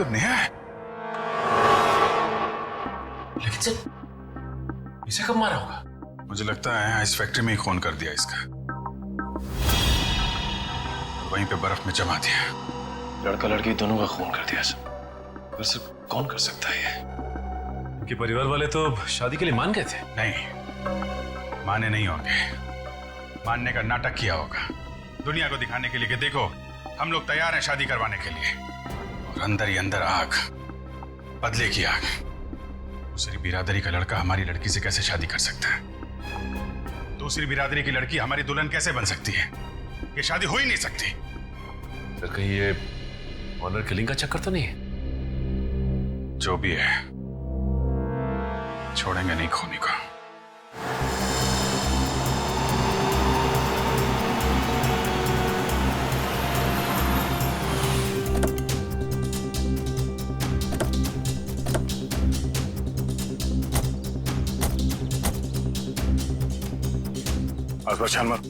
तो नेहा है। लेकिन सर इसे कब मारा होगा? मुझे लगता है इस फैक्ट्री में ही खून कर दिया इसका, वहीं पे बर्फ में जमा दिया। लड़का लड़की दोनों का खून कर दिया सर। पर सर कौन कर सकता है ये? उनके परिवार वाले तो शादी के लिए मान गए थे। नहीं, माने नहीं होंगे। मानने का नाटक किया होगा दुनिया को दिखाने के लिए कि देखो हम लोग तैयार हैं शादी करवाने के लिए। और अंदर ही अंदर आग, बदले की आग। दूसरी बिरादरी का लड़का हमारी लड़की से कैसे शादी कर सकता है? दूसरी बिरादरी की लड़की हमारी दुल्हन कैसे बन सकती है? ये शादी हो ही नहीं सकती। सर कहीं ये ऑनर किलिंग का चक्कर तो नहीं है? जो भी है छोड़ेंगे नहीं खूनी को। आसपास छान मार।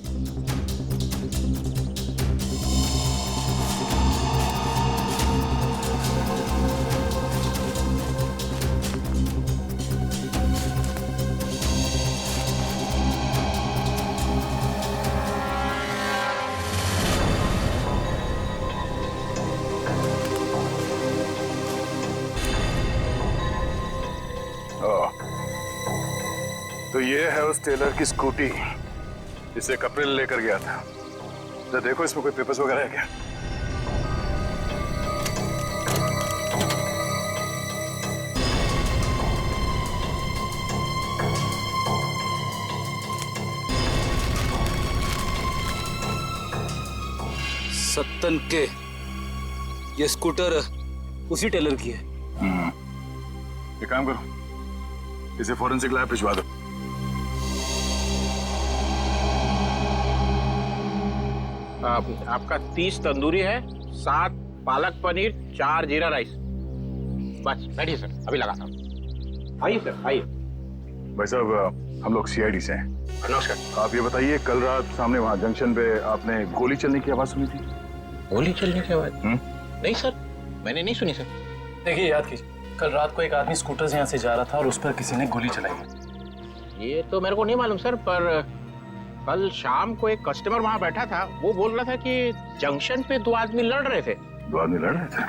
तो ये है उस टेलर की स्कूटी जिसे कपिल लेकर गया था। तो देखो इसमें कोई पेपर्स वगैरह है क्या? सत्तन के ये स्कूटर उसी टेलर की है। एक काम करो, इसे फोरेंसिक लैब भिजवा दो। आपका 30 तंदूरी है, 7 पालक पनीर, 4 जीरा राइस। बस बैठिए सर, अभी लगाता हूँ। आइए सर, आइए। भाई साहब हम लोग सीआईडी से हैं। नमस्कार। आप ये बताइए, कल रात सामने वहाँ जंक्शन पे आपने गोली चलने की आवाज सुनी थी? गोली चलने के बाद? नहीं सर, मैंने नहीं सुनी सर। देखिए याद कीजिए, कल रात को एक आदमी स्कूटर से यहाँ से जा रहा था और उस पर किसी ने गोली चलाई। ये तो मेरे को नहीं मालूम सर, पर कल शाम को एक कस्टमर वहाँ बैठा था, वो बोल रहा था कि जंक्शन पे 2 आदमी लड़ रहे थे। 2 आदमी लड़ रहे थे?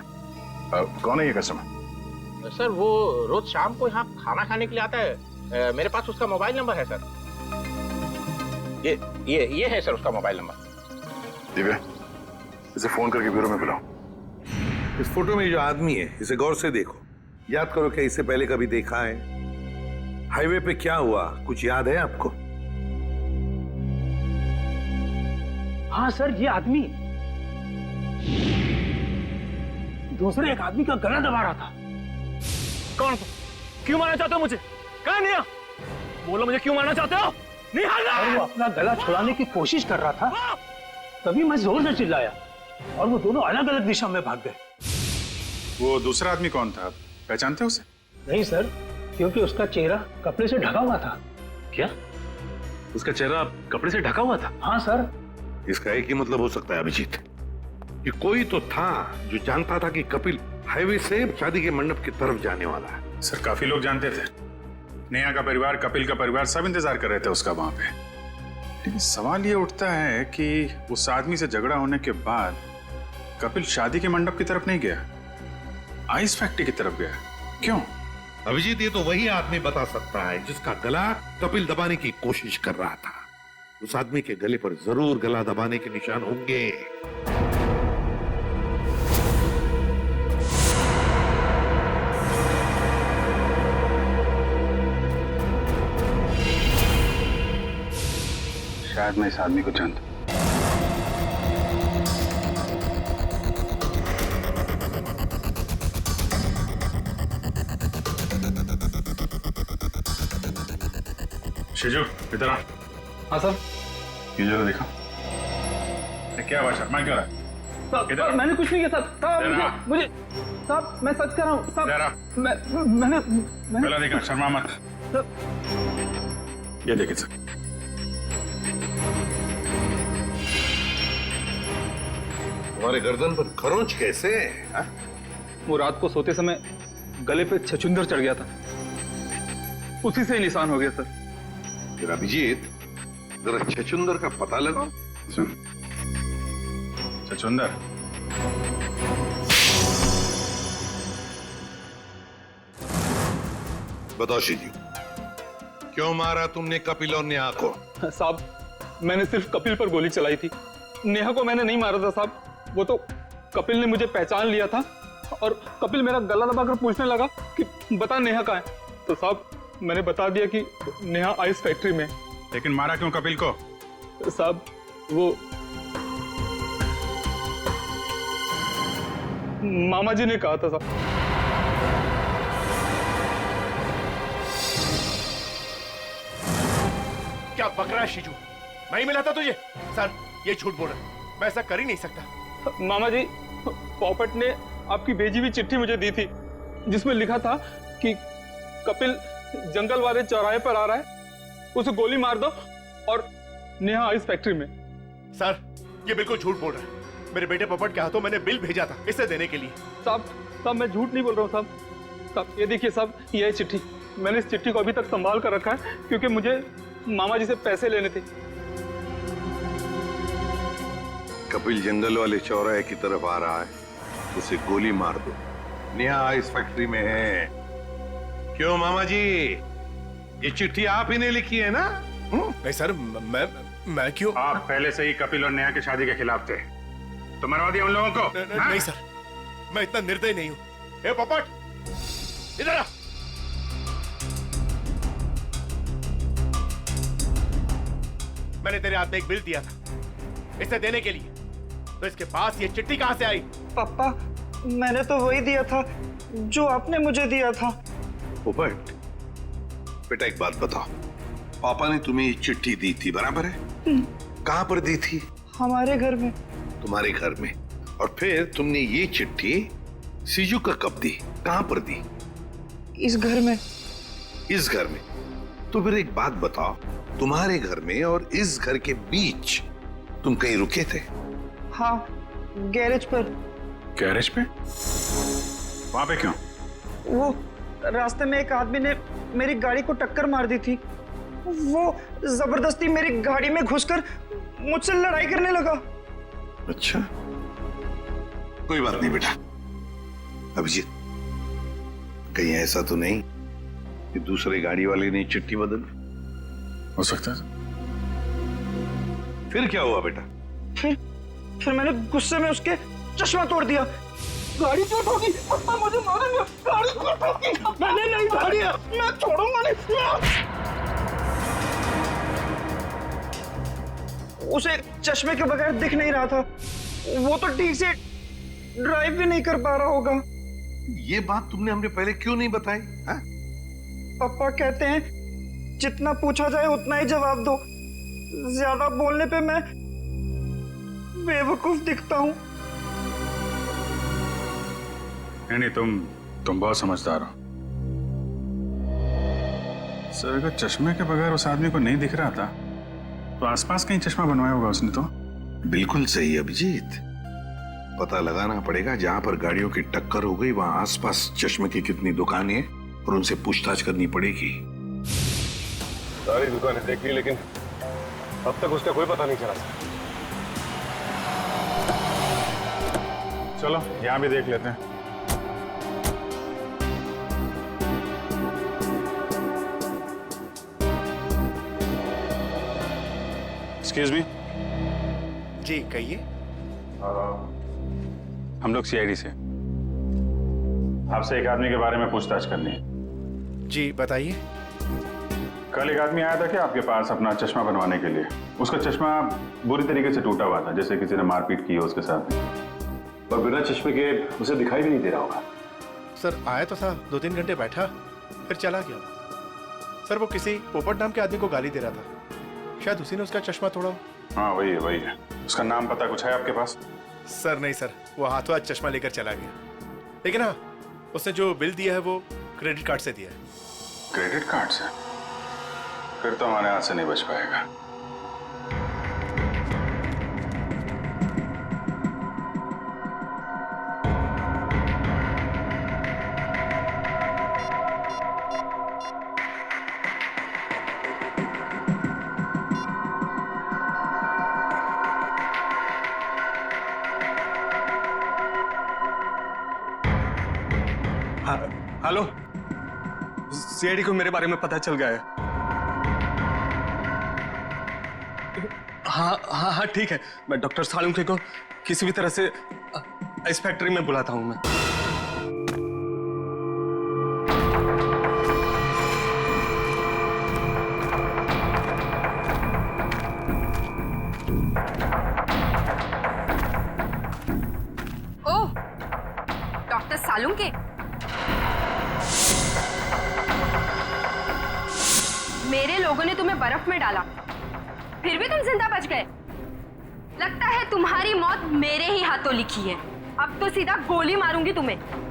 कौन है ये कस्टमर? सर वो रोज शाम को यहाँ खाना खाने के लिए आता है। मेरे पास उसका मोबाइल नंबर है सर। ये है सर उसका मोबाइल नंबर। दिव्या, इसे फोन करके ब्यूरो में बुलाओ। इस फोटो में जो आदमी है इसे गौर से देखो, याद करो क्या इसे पहले कभी देखा है? हाईवे पे क्या हुआ कुछ याद है आपको? हाँ सर, ये आदमी दूसरे एक आदमी का गला दबा रहा था। कौन? क्यों मारना चाहते हो मुझे? कहाँ नहीं? बोलो मुझे क्यों मारना चाहते हो? नहीं हारना। वो अपना गला छुड़ाने की कोशिश कर रहा था, तभी मैं जोर से चिल्लाया और वो दोनों अलग अलग दिशा में भाग गए। वो दूसरा आदमी कौन था, पहचानते हो उसे? नहीं सर, क्योंकि उसका चेहरा कपड़े से ढका हुआ था। क्या? उसका चेहरा कपड़े से ढका हुआ था? हाँ सर। इसका एक ही मतलब हो सकता है अभिजीत, कि कोई तो था जो जानता था कि कपिल हाईवे से शादी के मंडप की तरफ जाने वाला है। सर काफी लोग जानते थे, नेहा का परिवार, कपिल का परिवार, सब इंतजार कर रहे थे उसका वहां पे। लेकिन सवाल ये उठता है कि उस आदमी से झगड़ा होने के बाद कपिल शादी के मंडप की तरफ नहीं गया, आइस फैक्ट्री की तरफ गया। क्यों? अभिजीत ये तो वही आदमी बता सकता है जिसका गला कपिल दबाने की कोशिश कर रहा था। उस आदमी के गले पर जरूर गला दबाने के निशान होंगे। शायद मैं इस आदमी को जानता हूं। शिजू इधर आ। हाँ सर। ये जरा देखो, क्या हुआ? शर्मा क्यों रहा है? इधर मैंने कुछ नहीं किया साहब। मुझे साहब, मैं सच कह रहा हूँ साहब। मैंने पहला देखा, शर्मा मत। ये देखिए सर, तुम्हारे गर्दन पर खरोंच कैसे है? वो रात को सोते समय गले पे छछूंदर चढ़ गया था, उसी से निशान हो गया सर। फिर अभिजीत जरा छछुंदर का पता लगाओ। छछूंदर, बताओ शिजू, क्यों मारा तुमने कपिल और नेहा को? साहब, मैंने सिर्फ कपिल पर गोली चलाई थी, नेहा को मैंने नहीं मारा था साहब। वो तो कपिल ने मुझे पहचान लिया था और कपिल मेरा गला दबाकर पूछने लगा कि बता नेहा कहाँ है। तो साहब मैंने बता दिया कि नेहा आइस फैक्ट्री में। लेकिन मारा क्यों कपिल को? साहब वो मामा जी ने कहा था साहब। क्या बक रहा है शिजू? मैं ही मिला था तुझे? सर ये झूठ बोल रहा है, मैं ऐसा कर ही नहीं सकता। मामा जी, पॉपट ने आपकी भेजी हुई चिट्ठी मुझे दी थी जिसमें लिखा था कि कपिल जंगल वाले चौराहे पर आ रहा है, उसे गोली मार दो और नेहा आइस फैक्ट्री में। सर ये बिल्कुल झूठ बोल रहा है। मेरे बेटे पॉपट के हाथों मैंने बिल भेजा था इसे देने के लिए। साहब मैं झूठ नहीं बोल रहा हूँ साहब। साहब ये देखिए साहब, ये है चिट्ठी। मैंने इस चिट्ठी को अभी तक संभाल कर रखा है क्योंकि मुझे मामा जी से पैसे लेने थे। कपिल जंगल वाले चौराहे की तरफ आ रहा है, उसे गोली मार दो। नेहा आइस फैक्ट्री में है। क्यों मामा जी, ये चिट्ठी आप ही ने लिखी है ना? नहीं सर, मैं क्यों? आप पहले से ही कपिल और नेहा की शादी के खिलाफ थे, तो मरवा दिया उन लोगों को। नहीं सर, मैं इतना निर्दयी नहीं हूं। ए पॉपट इधर आ। मैंने तेरे हाथ में एक बिल दिया था इसे देने के लिए, तो इसके पास ये चिट्ठी कहां से आई? पापा, मैंने तो वही दिया था जो आपने मुझे दिया था। पोपट, बेटा एक बात बताओ, पापा ने तुम्हें ये चिट्ठी दी थी, बराबर है? कहां पर दी थी? हमारे घर में। तुम्हारे घर में। और फिर तुमने ये चिट्ठी सीजू का कब दी? कहां पर दी? इस घर में। इस घर में? तो फिर एक बात बताओ, तुम्हारे घर में और इस घर के बीच तुम कहीं रुके थे? हाँ, गैरेज पर। गैरेज पे? वहां पे क्यों? वो रास्ते में एक आदमी ने मेरी गाड़ी को टक्कर मार दी थी। वो जबरदस्ती मेरी गाड़ी में घुसकर मुझसे लड़ाई करने लगा। अच्छा, कोई बात नहीं बेटा। अभिजीत, कहीं ऐसा तो नहीं कि दूसरे गाड़ी वाले ने चिट्ठी बदल? हो सकता है। फिर क्या हुआ बेटा? फिर मैंने गुस्से में उसके चश्मा तोड़ दिया। गाड़ी क्यों ठोकी? पापा मुझे मारेंगे। गाड़ी क्यों ठोकी? मैंने नहीं ठोकी, मैं छोड़ूंगा नहीं। उसे चश्मे के बगैर दिख नहीं रहा था, वो तो ठीक से ड्राइव भी नहीं कर पा रहा होगा। ये बात तुमने हमने पहले क्यों नहीं बताई? हाँ? पापा कहते हैं जितना पूछा जाए उतना ही जवाब दो, ज्यादा बोलने पे मैं बेवकूफ दिखता हूँ। नहीं, तुम बहुत समझदार हो सर। अगर चश्मे के बगैर उस आदमी को नहीं दिख रहा था तो आसपास कहीं चश्मा बनवाया होगा उसने तो। बिल्कुल सही अभिजीत, पता लगाना पड़ेगा जहां पर गाड़ियों की टक्कर हो गई वहां आसपास चश्मे की कितनी दुकानें हैं और उनसे पूछताछ करनी पड़ेगी। सारी दुकानें देख ली लेकिन अब तक उसका कोई पता नहीं चला। चलो यहां भी देख लेते हैं। Excuse me. जी कहिए। हम लोग सीआईडी से, आपसे एक आदमी के बारे में पूछताछ करनी है। जी बताइए। कल एक आदमी आया था क्या आपके पास अपना चश्मा बनवाने के लिए? उसका चश्मा बुरी तरीके से टूटा हुआ था, जैसे किसी ने मारपीट की हो उसके साथ। पर बिना चश्मे के उसे दिखाई भी नहीं दे रहा होगा। सर आया तो था, 2-3 घंटे बैठा फिर चला गया। सर वो किसी पोपट नाम के आदमी को गाली दे रहा था, शायद उसी ने उसका चश्मा तोड़ा। हाँ वही है। उसका नाम पता कुछ है आपके पास? सर नहीं सर, वो हाथों हाथ चश्मा लेकर चला गया। लेकिन हाँ, उसने जो बिल दिया है वो क्रेडिट कार्ड से दिया है। क्रेडिट कार्ड से? फिर तो हमारे हाथ से नहीं बच पाएगा। हेलो, सीआईडी को मेरे बारे में पता चल गया है। हाँ ठीक है, मैं डॉक्टर सालुंके को किसी भी तरह से इस फैक्ट्री में बुलाता हूं मैं। ओह, डॉक्टर सालुंके। मेरे लोगों ने तुम्हें बर्फ में डाला, फिर भी तुम जिंदा बच गए। लगता है तुम्हारी मौत मेरे ही हाथों लिखी है। अब तो सीधा गोली मारूंगी तुम्हें।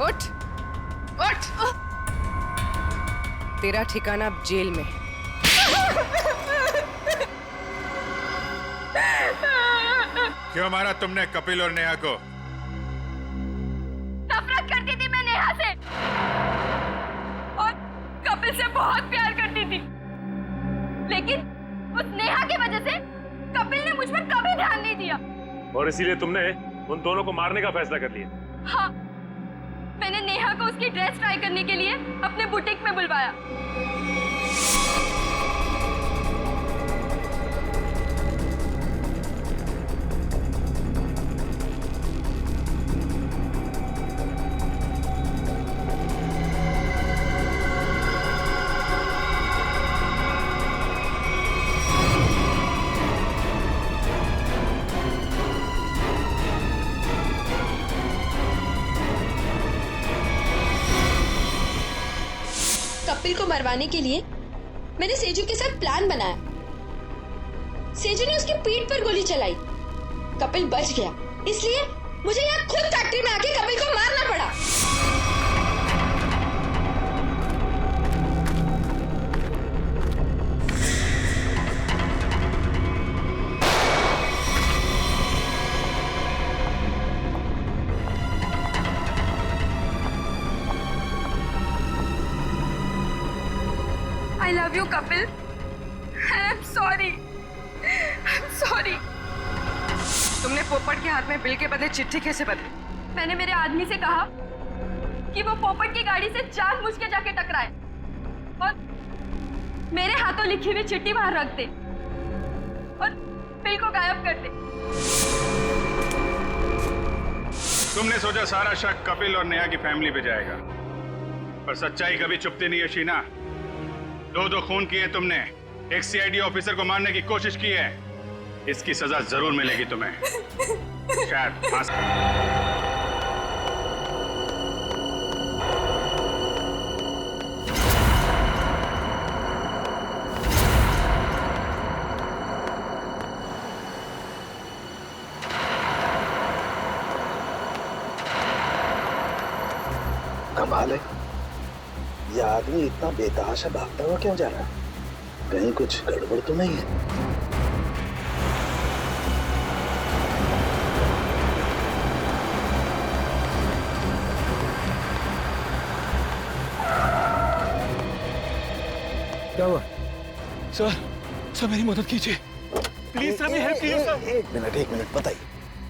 उठ, उठ। तेरा ठिकाना अब जेल में है। क्यों मारा तुमने कपिल और नेहा को? नफरत करती थी मैं नेहा से और कपिल से बहुत प्यार करती थी, लेकिन उस नेहा की वजह से कपिल ने मुझ पर कभी ध्यान नहीं दिया। और इसीलिए तुमने उन दोनों को मारने का फैसला कर लिया? हाँ, मैंने नेहा को उसकी ड्रेस ट्राई करने के लिए अपने बुटीक में बुलवाया। कपिल को मरवाने के लिए मैंने सेजू के साथ प्लान बनाया। सेजू ने उसकी पीठ पर गोली चलाई, कपिल बच गया, इसलिए मुझे यहाँ खुद फैक्ट्री में आके कपिल को मारना पड़ा। I love you, Kapil. I'm sorry. I'm sorry. तुमने पोपट के हाथ में बिल के बदले चिट्ठी कैसे बदली? मैंने मेरे आदमी से कहा कि वो पोपट की गाड़ी से जानबूझ के जाके टकराए और मेरे हाथों लिखी हुई चिट्ठी बाहर रख दे और बिल को गायब कर दे। तुमने सोचा सारा शक कपिल और नेहा की फैमिली पे जाएगा, पर सच्चाई कभी चुपती नहीं है शीना। दो खून किए तुमने, एक सीआईडी ऑफिसर को मारने की कोशिश की है। इसकी सजा जरूर मिलेगी तुम्हें। शायद कमाल है, यह आदमी इतना बेतहाशा भागता हुआ क्यों जा रहा है? कहीं कुछ गड़बड़ तो नहीं है? क्या हुआ? सर मेरी मदद कीजिए प्लीज सर, मेरी हेल्प कीजिए सर। एक मिनट,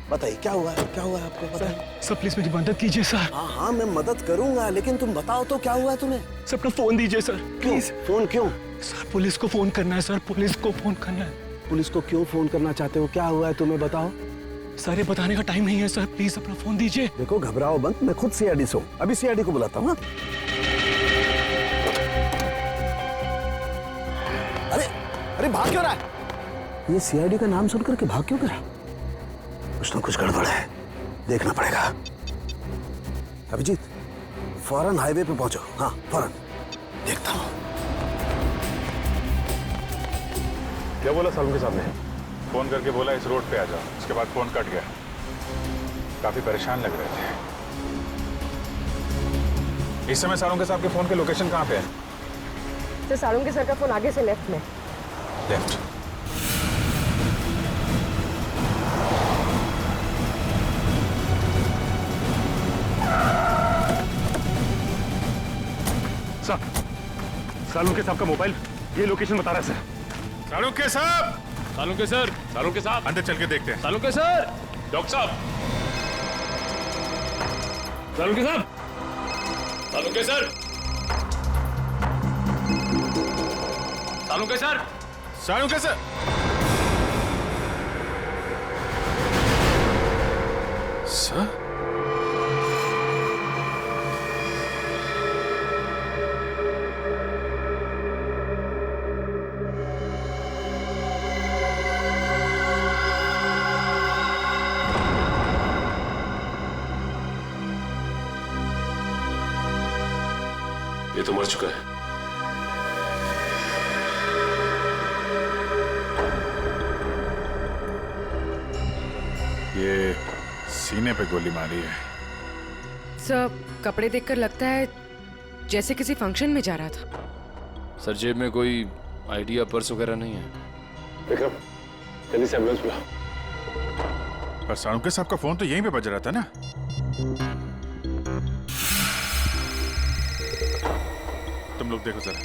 बताइए क्या हुआ है आपको? बताइए सर प्लीज मेरी मदद कीजिए सर। हाँ मैं मदद करूंगा, लेकिन तुम बताओ तो क्या हुआ तुम्हें? सर अपना फोन दीजिए सर प्लीज। फोन क्यों? सर पुलिस को फोन करना है सर, पुलिस को फोन करना है। पुलिस को क्यों फोन करना चाहते हो? क्या हुआ है तुम्हें बताओ। सर ये बताने का टाइम नहीं है सर, प्लीज अपना फोन दीजिए। देखो घबराओ मत, मैं खुद सीआईडी से हूँ, अभी सीआईडी को बुलाता हूँ। अरे भाग क्यों रहा है? ये सीआईडी का नाम सुनकर के भाग क्यों रहा? कुछ ना कुछ गड़बड़ है, देखना पड़ेगा। अभिजीत फौरन हाईवे पे पहुंचो। हाँ फौरन, देखता हूँ। क्या बोला सालुंके साहब ने? फोन करके बोला इस रोड पे आ जाओ, उसके बाद फोन कट गया। काफी परेशान लग रहे थे। इस समय सालुंके साहब के फोन के लोकेशन कहाँ पे है? सर सालुंके सर का फोन आगे से लेफ्ट में। लेफ्ट। सालुंके साहब का मोबाइल ये लोकेशन बता रहा है सर। सालुंके साहब! सालुंके सर, सालुंके साहब, अंदर चल के देखते हैं। सालुंके सर, डॉक्टर साहब, सालुंके साहब, Salunke sir, Salunke sir, Salunke sir! Sir? ये तो मर चुका है। ये सीने पे गोली मारी है। सर कपड़े देखकर लगता है जैसे किसी फंक्शन में जा रहा था। सर जेब में कोई आईडी या पर्स वगैरह नहीं है। विक्रम जल्दी से एम्बुलेंस बुला। पर सालुंके साहब का फोन तो यहीं पे बज रहा था ना। तुम लोग देखो जरा।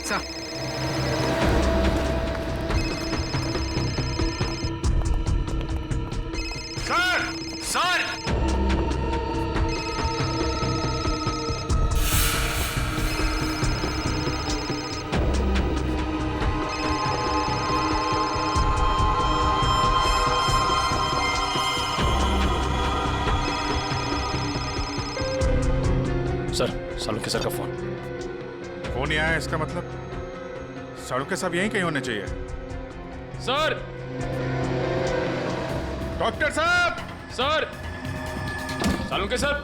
Sir sir! Sir! Sir Salunke sir का फोन। फोन ही आया, इसका मतलब सालुंके साहब यहीं कहीं होने चाहिए। सर! डॉक्टर साहब! सर! सालुंके सर!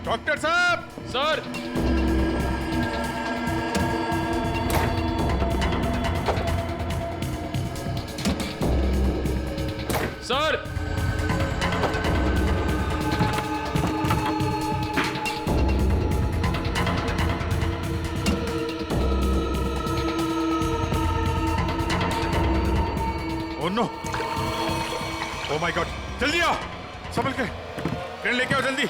डॉक्टर साहब! Sir! Sir! Oh no! Oh my god! जल्दी आओ! संभल के! ट्रेन लेके आओ जल्दी!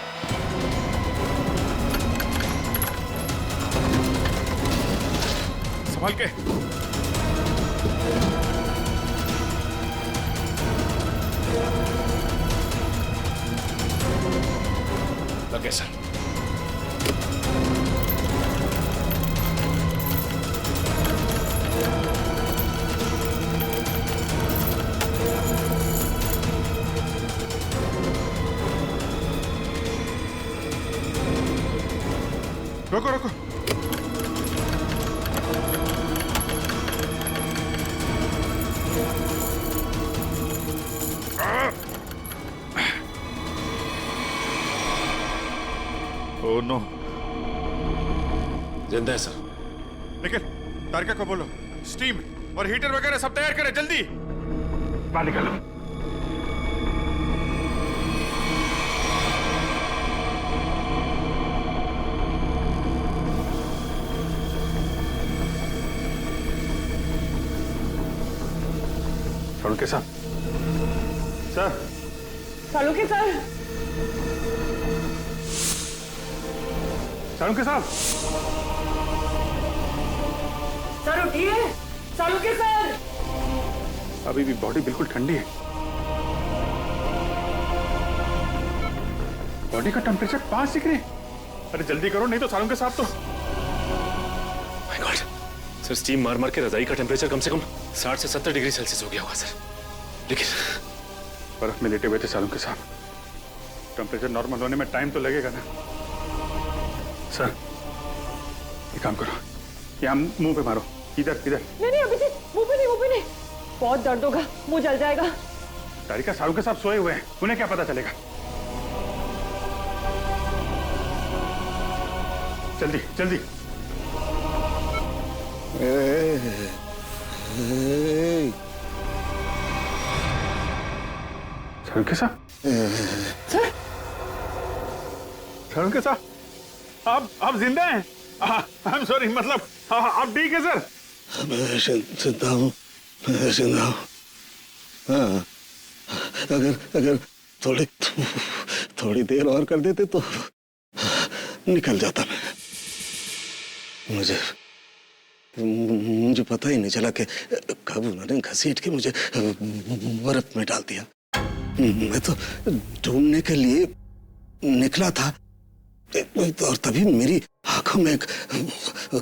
संभल के! लगे सर। रुको रुको। Oh no! जिंदा है सर। निखिल, तारिका को बोलो स्टीम और हीटर वगैरह सब तैयार करें जल्दी। बाहर निकालो। सालुंके साहब। सर। सालुंके सर। सालुंके साहब। सर उठिए। सालुंके सर। अभी भी बॉडी बिल्कुल ठंडी है। बॉडी का टेम्परेचर 5 डिग्री। अरे जल्दी करो नहीं तो सालुंके साहब तो। My God! सर स्टीम मार मार के रजाई का टेम्परेचर कम से कम 60 से 70 डिग्री सेल्सियस हो गया होगा सर। लेकिन बर्फ में लेटे हुए थे सालुंके साहब। टेम्परेचर नॉर्मल होने में टाइम तो लगेगा ना। सर एक काम करो, यहाँ मुंह पे मारो। इधर इधर। नहीं अभिजीत, मुंह पे नहीं। बहुत दर्द होगा, मुंह जल जाएगा। तारिका, सालुंके साहब सोए हुए हैं, उन्हें क्या पता चलेगा। जल्दी जल्दी। सालुंके साहब, सर सालुंके साहब, आप जिंदा हैं? आई एम सॉरी, मतलब आप ठीक है सर? मैं जिंदा हूँ, मैं जिंदा हूँ। हाँ, अगर थोड़ी देर और कर देते तो निकल जाता मैं। मुझे पता ही नहीं चला कि कब उन्होंने घसीट के मुझे बर्फ में डाल दिया। मैं तो ढूंढने के लिए निकला था और तभी मेरी आंखों में एक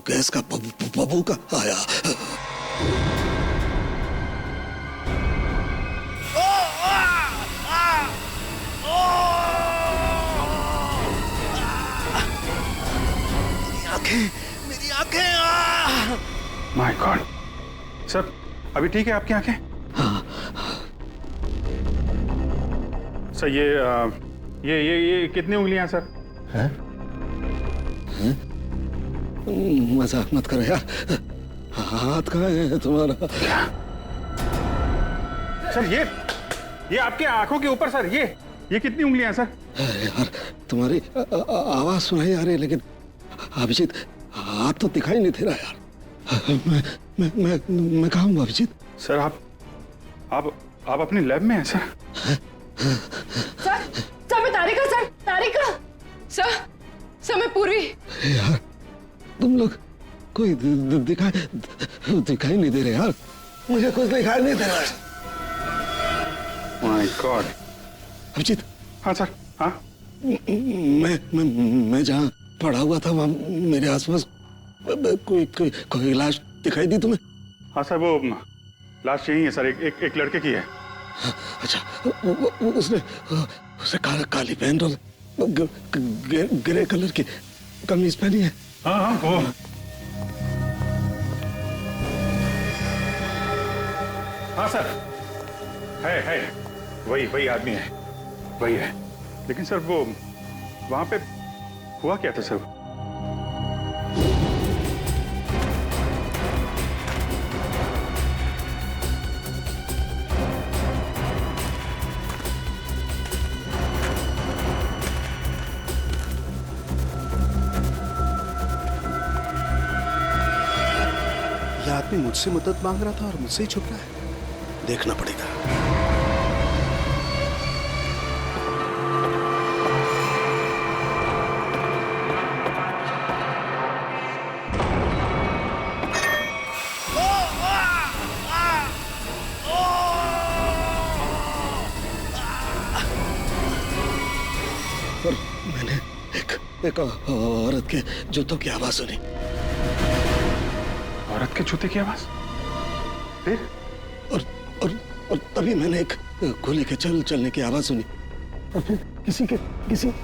गैस का बबूका आया। मेरी आंखें। माय गॉड सर, अभी ठीक है आपकी आंखें? सर ये कितनी उंगलियां सर? हैं? मजाक मत करो यार, हाथ कहाँ है तुम्हारा? सर ये आपके आंखों के ऊपर सर, ये कितनी उंगलियां सर? यार तुम्हारी आवाज सुनाई आ रही है, लेकिन अभिजीत हाथ तो दिखाई नहीं दे रहा यार। मैं कहाँ हूँ अभिजीत? सर आप अपनी लैब में हैं सर? सर मैं तारिका, सर तारिका, सर मैं पूरी। यार तुम लोग कोई दिखाई नहीं दे रहे यार, मुझे कुछ दिखाई नहीं दे रहा है। My god. अभिजीत। हाँ सर। हाँ मैं जहाँ पड़ा हुआ था वहाँ मेरे आसपास कोई लाश दिखाई दी तुम्हें? हाँ सर, वो लाश यही है सर, एक लड़के की है। अच्छा, उसने काली पैंट और ग्रे कलर की कमीज पहनी है। हाँ वो हाँ सर, है वही आदमी है, वही है। लेकिन सर वो वहां पे हुआ क्या था सर? यह आदमी मुझसे मदद मांग रहा था और मुझसे ही छुप रहा है, देखना पड़ेगा। और मैंने एक औरत के जूतों की आवाज सुनी। औरत के जूते की आवाज? फिर? और तभी मैंने एक गोली के चलने की आवाज सुनी और फिर किसी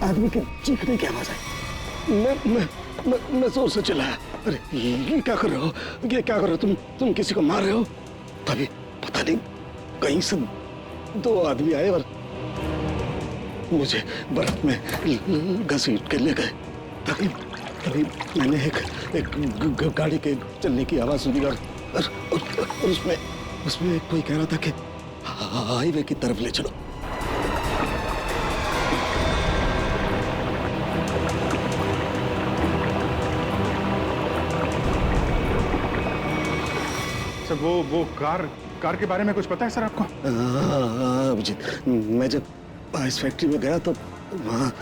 आदमी के चीखने की आवाज आई। मैं जोर से चिल्लाया, अरे ये क्या कर रहे हो, ये क्या कर रहे हो तुम किसी को मार रहे हो? तभी पता नहीं कहीं से दो आदमी आए और मुझे बर्फ में घसीट के ले गए। तभी मैंने एक गाड़ी के चलने की आवाज सुनी और उसमें कोई कह रहा था कि हाईवे की तरफ ले चलो। सर वो कार के बारे में कुछ पता है सर आपको? अभिजीत, मैं जब आइस फैक्ट्री में गया तो वहाँ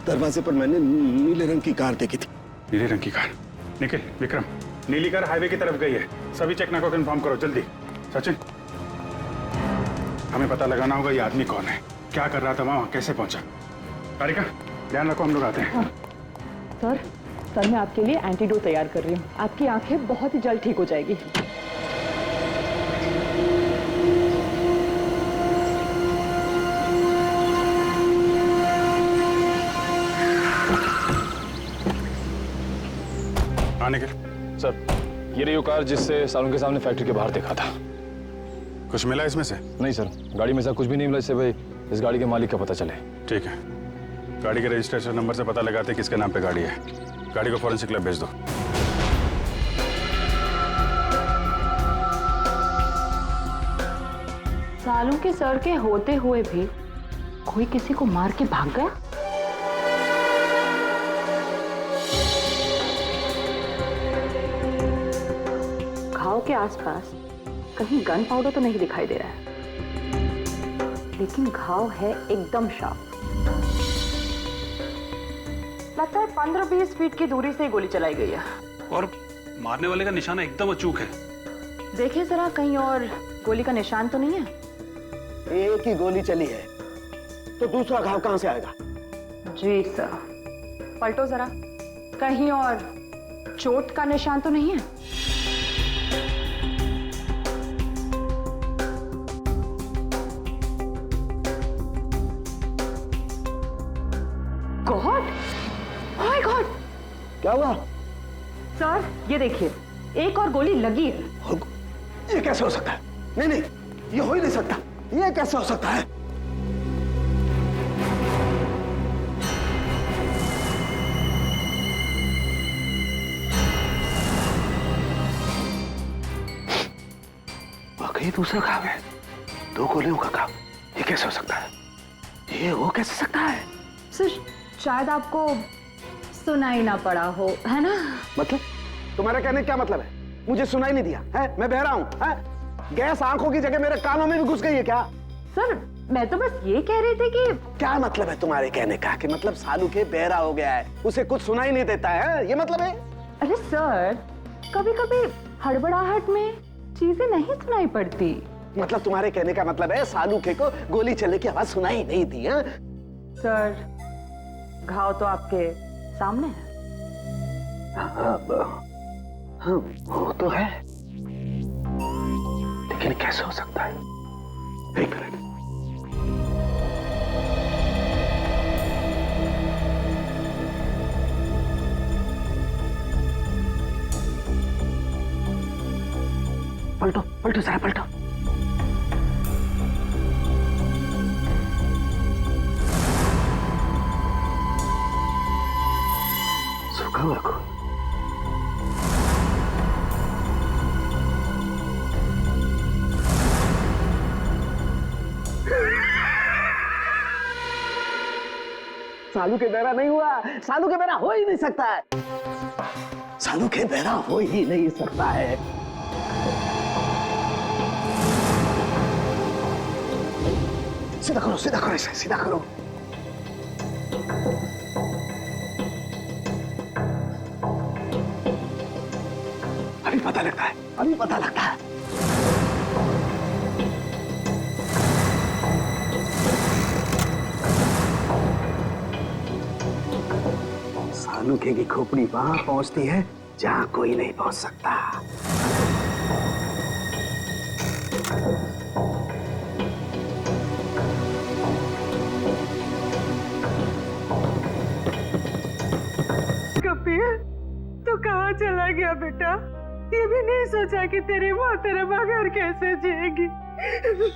दरवाजे पर मैंने नीले रंग की कार देखी थी। नीले रंग की कार? निखिल, विक्रम, नीली कार हाईवे की तरफ गई है। सभी चेक नाका को इन्फॉर्म करो जल्दी। सचिन, हमें पता लगाना होगा ये आदमी कौन है, क्या कर रहा था वहाँ, कैसे पहुंचा। कारिका, ध्यान रखो, हम लोग आते हैं। सर मैं आपके लिए एंटीडोट तैयार कर रही हूँ, आपकी आंखें बहुत ही जल्द ठीक हो जाएगी। आने के सर, ये रही वो कार जिससे सालुंके सामने फैक्ट्री के बाहर देखा था। कुछ मिला इसमें से? नहीं सर, गाड़ी में से कुछ भी नहीं मिला इससे भाई इस गाड़ी के मालिक का पता चले। ठीक है, गाड़ी के रजिस्ट्रेशन नंबर से पता लगाते किसके नाम पे गाड़ी है। गाड़ी को फॉरेंसिक लैब भेज दो। सालुंके सर के होते हुए भी कोई किसी को मार के भाग गया? घाव के आसपास कहीं गन पाउडर तो नहीं दिखाई दे रहा है, लेकिन घाव है एकदम शार्प। लगता है 15-20 फीट की दूरी से गोली चलाई गई है। और मारने वाले का निशाना एकदम अचूक है। देखिए जरा, कहीं और गोली का निशान तो नहीं है? एक ही गोली चली है तो दूसरा घाव कहां से आएगा? जी सर। पलटो जरा, कहीं और चोट का निशान तो नहीं है? गॉड, माय गॉड, क्या हुआ? सर ये देखिए, एक और गोली लगी है। ये कैसे हो सकता है? नहीं नहीं, ये हो ही नहीं सकता। ये कैसे हो सकता है? वाकई दूसरा घाव है, 2 गोलियों का घाव। ये कैसे हो सकता है? ये हो कैसे सकता है? सर शायद आपको सुनाई ना पड़ा हो, है ना? मतलब तुम्हारा कहने का क्या मतलब है? मुझे सुनाई नहीं दिया है? मैं बहरा हूं है? गैस आंखों की जगह मेरे कानों में भी घुस गई है क्या? सर मैं तो बस ये कह रही थी कि क्या मतलब है तुम्हारे कहने का? कि मतलब सालू के बहरा हो गया है, उसे कुछ सुनाई नहीं देता है, ये मतलब है? अरे सर, कभी कभी हड़बड़ाहट में चीजें नहीं सुनाई पड़ती। मतलब तुम्हारे कहने का मतलब है सालू के को गोली चलने की आवाज सुनाई नहीं दी है? सर घाव तो आपके सामने है। हाँ, वो तो है, लेकिन कैसे हो सकता है? एक मिनट। पलटो पलटो जरा, पलटो। सूखा हुआ खून। सालू के बहरा नहीं हुआ। सालू के बहरा हो ही नहीं सकता है। सालू के बहरा हो ही नहीं सकता है। सीधा करो, सीधा करो, इसे सीधा करो। अभी पता लगता है, अभी पता लगता है। सालू की खोपड़ी वहां पहुंचती है जहां कोई नहीं पहुंच सकता। कपिल, तू कहाँ चला गया बेटा? ये भी नहीं सोचा कि तेरी माँ तेरे बगैर कैसे जिएगी?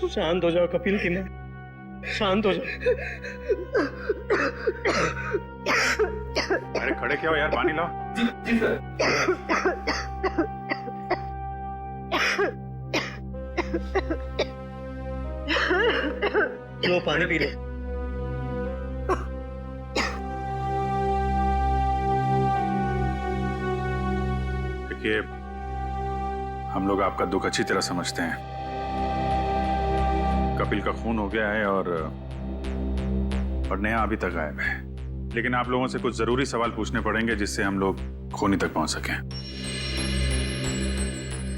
शांत हो जाओ कपिल की माँ, शांत हो जाओ। अरे खड़े क्या हो यार, पानी लाओ। जी सर। लो पानी पी लो। देखिए, हम लोग आपका दुख अच्छी तरह समझते हैं। कपिल का खून हो गया है और नेहा अभी तक गायब है, लेकिन आप लोगों से कुछ जरूरी सवाल पूछने पड़ेंगे जिससे हम लोग खूनी तक पहुंच सकें।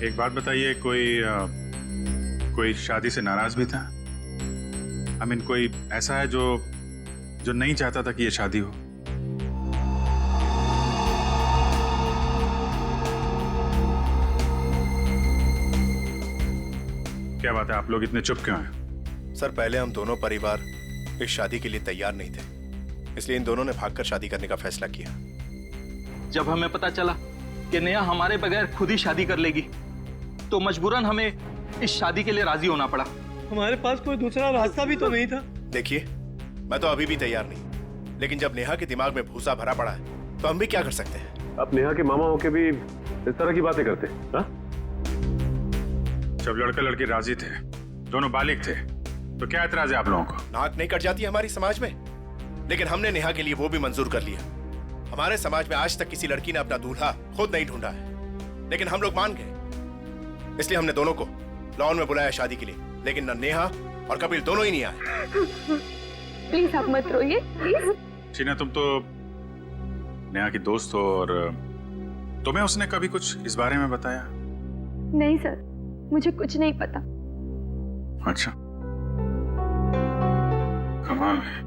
एक बात बताइए, कोई शादी से नाराज भी था? आई मीन कोई ऐसा है जो नहीं चाहता था कि ये शादी हो? क्या बात है, आप लोग इतने चुप क्यों हैं? सर पहले हम दोनों परिवार इस शादी के लिए तैयार नहीं थे, इसलिए इन दोनों ने भागकर शादी करने का फैसला किया। जब हमें पता चला कि नेहा हमारे बगैर खुद ही शादी कर लेगी, तो मजबूरन हमें इस शादी के लिए राजी होना पड़ा। हमारे पास कोई दूसरा रास्ता भी तो नहीं था। देखिए, मैं तो अभी भी तैयार नहीं, लेकिन जब नेहा के दिमाग में भूसा भरा पड़ा है तो हम भी क्या कर सकते हैं? आप नेहा के मामा होके भी इस तरह की बातें करते हैं? जब लड़का लड़की राजी थे, दोनों बालिग थे, तो क्या एतराज है आप लोगों को? नाक नहीं कट जाती हमारी समाज में, लेकिन हमने नेहा के लिए वो भी मंजूर कर लिया। हमारे समाज में आज तक किसी लड़की ने अपना दूल्हा खुद नहीं ढूंढा है, लेकिन हम लोग मान गए। इसलिए हमने दोनों को लॉन में बुलाया शादी के लिए, लेकिन न नेहा और कपिल दोनों ही नहीं आए। प्लीज आप मत रोइए, प्लीज। शीना, तुम तो नेहा की दोस्त हो, और तुम्हें उसने कभी कुछ इस बारे में बताया? नहीं सर, मुझे कुछ नहीं पता। अच्छा, कमाल है।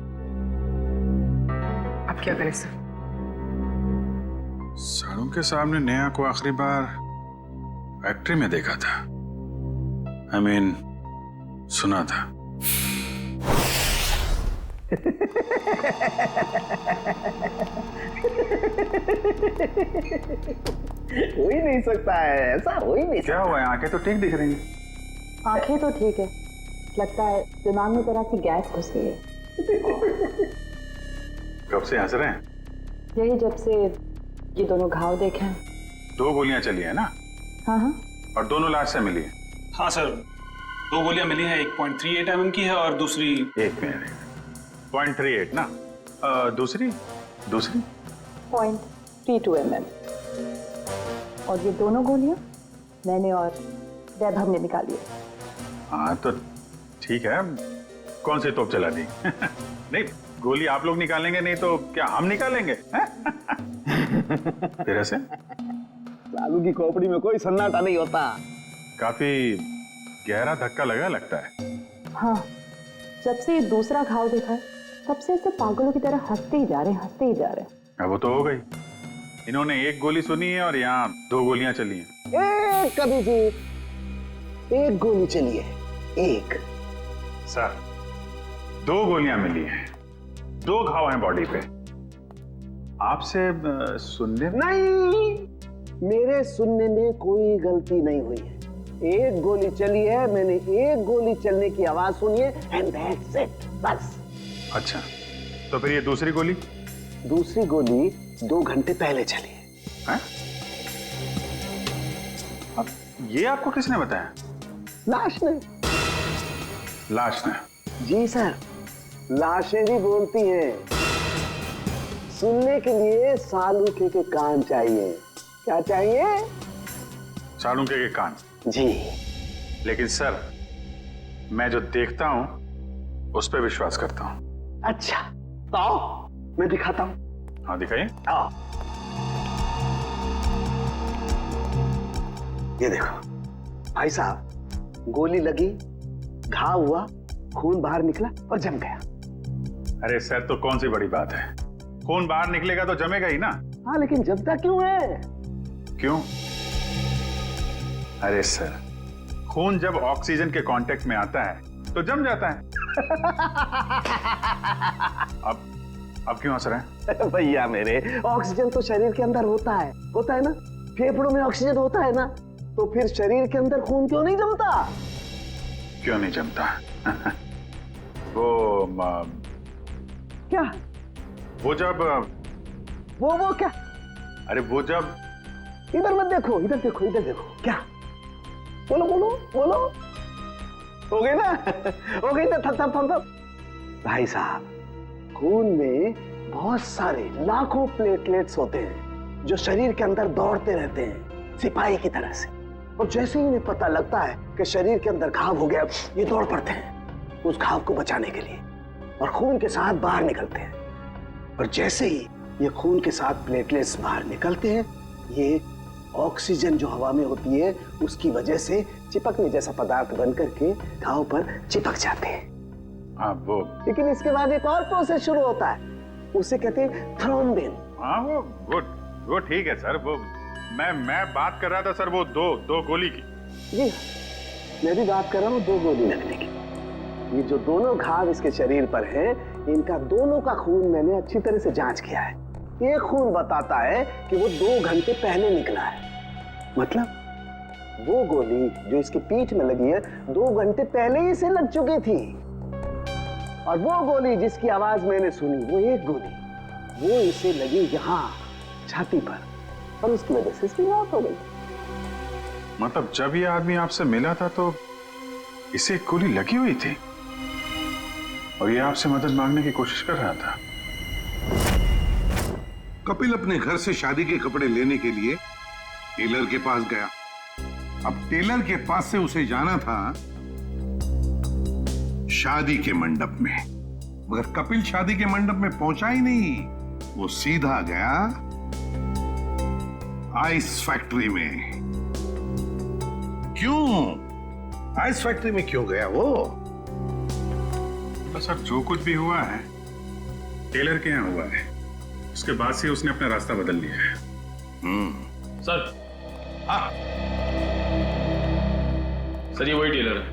अब क्या करें सर? साड़ू के सामने नेहा को आखिरी बार फैक्ट्री में देखा था। I mean, सुना था। हो ही नहीं सकता है, ऐसा हो ही नहीं सकता। क्या हुआ है? आंखें तो ठीक दिख रही हैं। आंखें तो ठीक है, लगता है दिमाग में तरह की गैस घुस गई है। कब से हंस रहे हैं? यही जब से ये दोनों घाव देखे हैं। 2 गोलियां चली है ना? हाँ हाँ। और दोनों लाश से मिली है? हाँ सर, 2 गोलियां मिली हैं, एक 0.38 mm की है और दूसरी 0.38 ना? दूसरी 0.32 mm। और ये दोनों गोलियां मैंने और वैभव ने निकाली है। हाँ तो ठीक है, कौन सी तोप चला दी? नहीं, गोली आप लोग निकालेंगे नहीं तो क्या हम निकालेंगे? फिर ऐसे लालू की खोपड़ी में कोई सन्नाटा नहीं होता। काफी गहरा धक्का लगा लगता है। हाँ, जब से ये दूसरा घाव देखा है तब से ऐसे पागलों की तरह हंसते ही जा रहे हैं, हंसते ही जा रहे हैं। अब वो तो हो गई, इन्होंने 1 गोली सुनी है और यहाँ 2 गोलियां चली हैं। कभी जी 1 गोली चली है, 1। सर, 2 गोलियां मिली हैं, 2 घाव हैं बॉडी पे। आपसे सुनने नहीं, मेरे सुनने में कोई गलती नहीं हुई है। 1 गोली चली है, मैंने 1 गोली चलने की आवाज सुनी है, एंड दैट्स इट, बस। अच्छा, तो फिर ये दूसरी गोली? दूसरी गोली 2 घंटे पहले चली है। हैं? अब ये आपको किसने बताया? लाश ने। लाश ने? जी सर, लाशें भी बोलती हैं। सुनने के लिए सालूके के कान चाहिए। क्या चाहिए? सालूके के कान? जी। लेकिन सर, मैं जो देखता हूं उस पर विश्वास करता हूं। अच्छा, तो आओ मैं दिखाता हूं। हाँ दिखाइए। आओ, ये देखो भाई साहब, गोली लगी, घाव हुआ, खून बाहर निकला और जम गया। अरे सर, तो कौन सी बड़ी बात है? खून बाहर निकलेगा तो जमेगा ही ना। हाँ, लेकिन जमता क्यों है? क्यों? अरे सर, खून जब ऑक्सीजन के कांटेक्ट में आता है तो जम जाता है। अब क्यों हंस रहे हैं? भैया मेरे, ऑक्सीजन तो शरीर के अंदर होता है ना? फेफड़ों में ऑक्सीजन होता है ना, तो फिर शरीर के अंदर खून क्यों नहीं जमता? क्यों नहीं जमता? वो क्या? वो जब वो क्या? अरे वो जब, इधर मत देखो, इधर देखो, इधर देखो। क्या? बोलो बोलो बोलो। हो गई ना? हो गई ना? थप। भाई साहब, खून में बहुत सारे लाखों प्लेटलेट्स होते हैं जो शरीर के अंदर दौड़ते रहते हैं सिपाही की तरह से। और जैसे ही इन्हें पता लगता है कि शरीर के अंदर घाव हो गया, ये दौड़ पड़ते हैं उस घाव को बचाने के लिए और खून के साथ बाहर निकलते हैं। और जैसे ही ये खून के साथ प्लेटलेट्स बाहर निकलते हैं, ये ऑक्सीजन जो हवा में होती है उसकी वजह से चिपकने जैसा पदार्थ बन करके घाव पर चिपक जाते हैं। हाँ वो, लेकिन इसके बाद एक और प्रोसेस शुरू होता है, उसे कहते हैं थ्रोम्बिन। हाँ वो ठीक है सर। वो मैं बात कर रहा था सर, वो दो गोली की। जी, मैं भी बात कर रहा हूँ 2 गोली लगने की। ये जो दोनों घाव इसके शरीर पर हैं, इनका दोनों का खून मैंने अच्छी तरह से जांच किया है। एक खून बताता है कि वो 2 घंटे पहले निकला है। मतलब वो गोली जो इसकी पीठ में लगी है 2 घंटे पहले ही इसे लग चुकी थी। और वो गोली जिसकी आवाज मैंने सुनी, वो 1 गोली, वो इसे लगी यहाँ छाती पर, और उसकी वजह से इसकी मौत हो गई। मतलब जब ये आदमी आपसे मिला था तो इसे गोली लगी हुई थी? और ये आपसे मदद मांगने की कोशिश कर रहा था। कपिल अपने घर से शादी के कपड़े लेने के लिए टेलर के पास गया। अब टेलर के पास से उसे जाना था शादी के मंडप में, मगर कपिल शादी के मंडप में पहुंचा ही नहीं। वो सीधा गया आइस फैक्ट्री में। क्यों आइस फैक्ट्री में क्यों गया वो? तो सर जो कुछ भी हुआ है टेलर के यहाँ हुआ है, उसके बाद से उसने अपना रास्ता बदल लिया है। सर। हाँ सर ये वही टेलर है।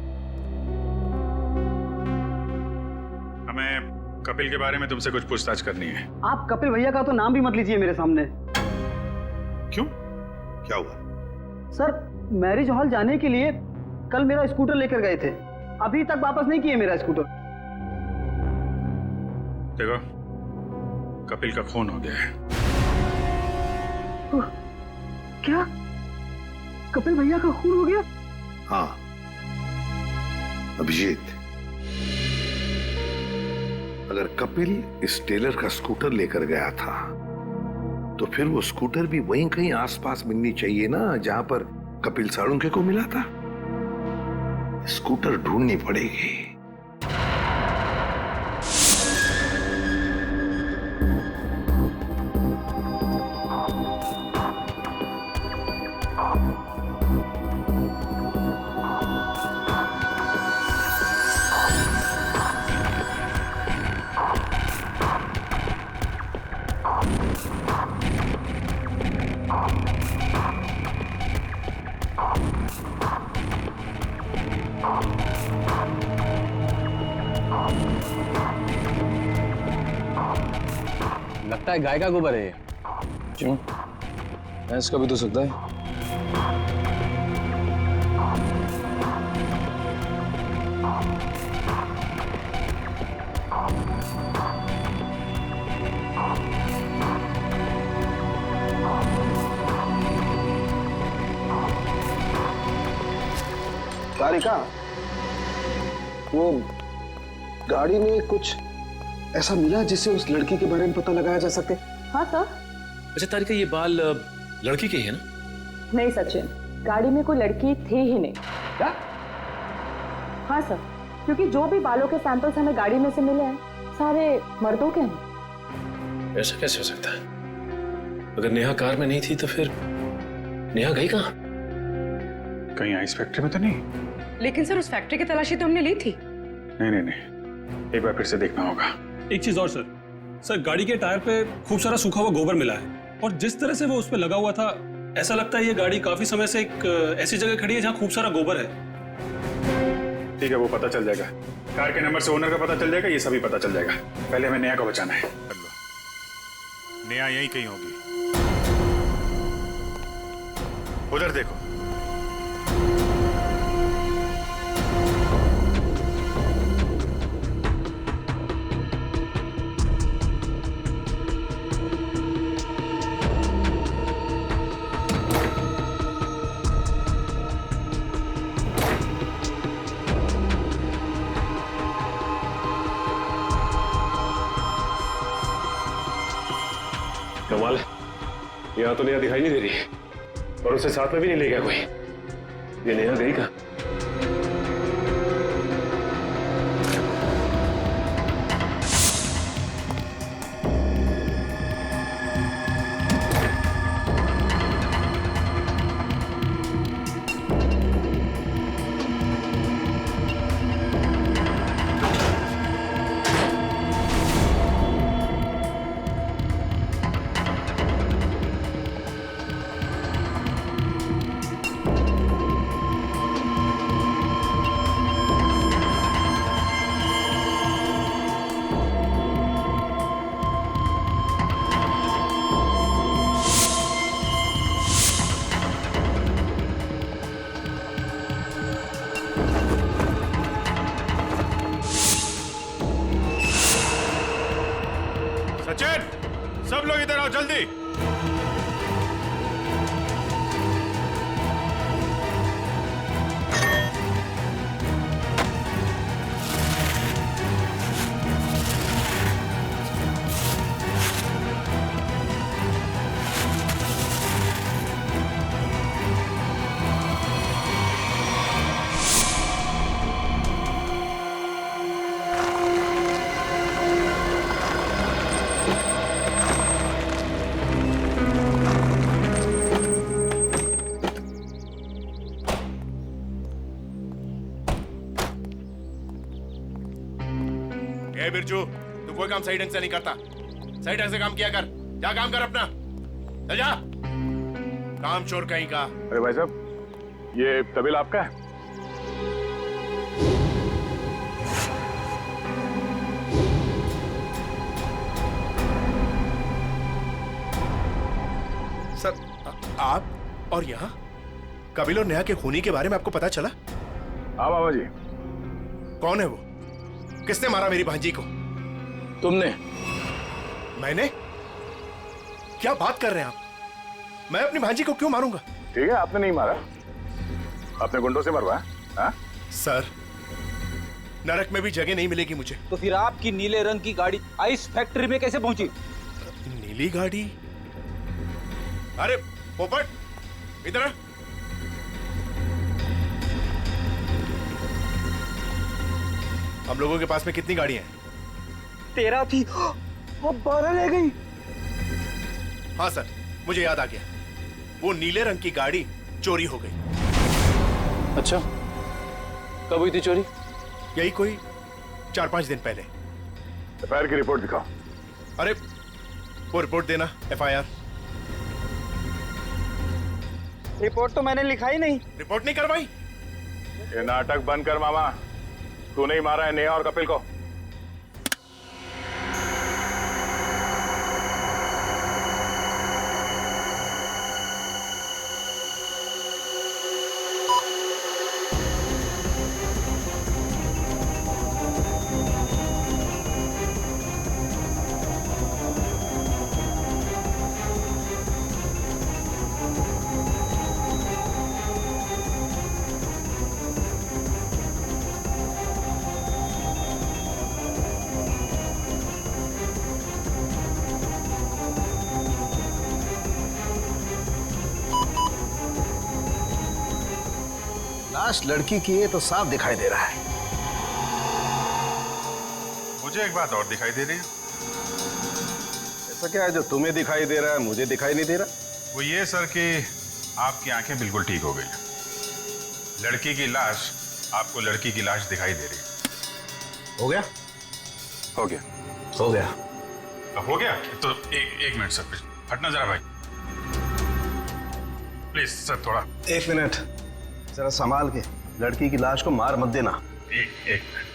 हमें कपिल के बारे में तुमसे कुछ पूछताछ करनी है। आप कपिल भैया का तो नाम भी मत लीजिए मेरे सामने। क्यों, क्या हुआ? सर मैरिज हॉल जाने के लिए कल मेरा स्कूटर लेकर गए थे, अभी तक वापस नहीं किए मेरा स्कूटर। देखो कपिल का खून हो गया है। क्या कपिल भैया का खून हो गया? हाँ अभिजीत, अगर कपिल इस टेलर का स्कूटर लेकर गया था तो फिर वो स्कूटर भी वहीं कहीं आसपास मिलनी चाहिए ना जहां पर कपिल साळुंखे को मिला था। स्कूटर ढूंढनी पड़ेगी। लगता है गाय का गोबर है ये। क्यों? भैंस का भी तो सकता है। तारिका, वो गाड़ी में कुछ ऐसा मिला जिससे उस लड़की के बारे में पता लगाया जा सके? हाँ सर। अच्छा तारिका, ये बाल लड़की के ही है ना? नहीं सचिन, गाड़ी में कोई लड़की थी ही नहीं। क्या? हाँ सर, क्योंकि जो भी बालों के सैंपल्स हमें गाड़ी में से मिले हैं सारे मर्दों के हैं। ऐसा कैसे हो सकता है? अगर नेहा कार में नहीं थी तो फिर नेहा गई कहाँ? कहीं आइस फैक्ट्री में तो नहीं? लेकिन सर उस फैक्ट्री की तलाशी तो हमने ली थी। नहीं नहीं नहीं, एक बार फिर से देखना होगा। एक चीज और सर, गाड़ी के टायर पे खूब सारा सूखा हुआ गोबर मिला है और जिस तरह से वो उस पे लगा हुआ था ऐसा लगता है ये गाड़ी काफी समय से एक ऐसी जगह खड़ी है जहाँ खूब सारा गोबर है। ठीक है, वो पता चल जाएगा। कार के नंबर से ओनर का पता चल जाएगा, ये सभी पता चल जाएगा। पहले हमें नेहा को बचाना है। नेहा यहीं कहीं होगी। उधर देखो। कमाल है, यहाँ तो नेहा दिखाई नहीं दे रही है और उसे साथ में भी नहीं ले गया कोई। ये नेहा गई कहाँ? सचिन, सब लोग इधर आओ जल्दी। सेजू, तू कोई काम सही ढंग से नहीं करता। सही ढंग से काम किया कर। जा काम कर अपना। चल जा। काम चोर कहीं का। अरे भाई साहब, ये तबेल आपका है? सर, आप और यहाँ कपिल और नेहा के खूनी के बारे में आपको पता चला? हाँ मामा जी। कौन है वो? किसने मारा मेरी भांजी को? तुमने। मैंने? क्या बात कर रहे हैं आप? मैं अपनी भांजी को क्यों मारूंगा? ठीक है, आपने नहीं मारा, अपने गुंडों से मरवाया। हाँ? सर, नरक में भी जगह नहीं मिलेगी मुझे। तो फिर आपकी नीले रंग की गाड़ी आइस फैक्ट्री में कैसे पहुंची? नीली गाड़ी? अरे पोपट, इधर आ। हम लोगों के पास में कितनी गाड़ियां हैं? 13 थी, अब 12 रह गई। हाँ सर, मुझे याद आ गया। वो नीले रंग की गाड़ी चोरी हो गई। अच्छा, कब हुई थी चोरी? यही कोई 4-5 दिन पहले। एफआईआर की रिपोर्ट दिखाओ। अरे वो रिपोर्ट देना, एफआईआर। रिपोर्ट तो मैंने लिखा ही नहीं। रिपोर्ट नहीं करवाई? ये नाटक बंद कर मामा। तूने ही मारा है नेहा और कपिल को। लाश लड़की की है तो साफ दिखाई दे रहा है। मुझे एक बात और दिखाई दे रही है। ऐसा क्या है जो तुम्हें दिखाई दे रहा है, मुझे दिखाई नहीं दे रहा? वो ये सर कि आपकी आंखें बिल्कुल ठीक हो गई। लड़की की लाश आपको लड़की की लाश दिखाई दे रही है। हो गया? हो गया। हो गया। अब हो गया तो एक मिनट सर, प्लीज हटना जरा भाई, प्लीज सर थोड़ा। 1 मिनट, जरा संभाल के। लड़की की लाश को मार मत देना। एक मिनट।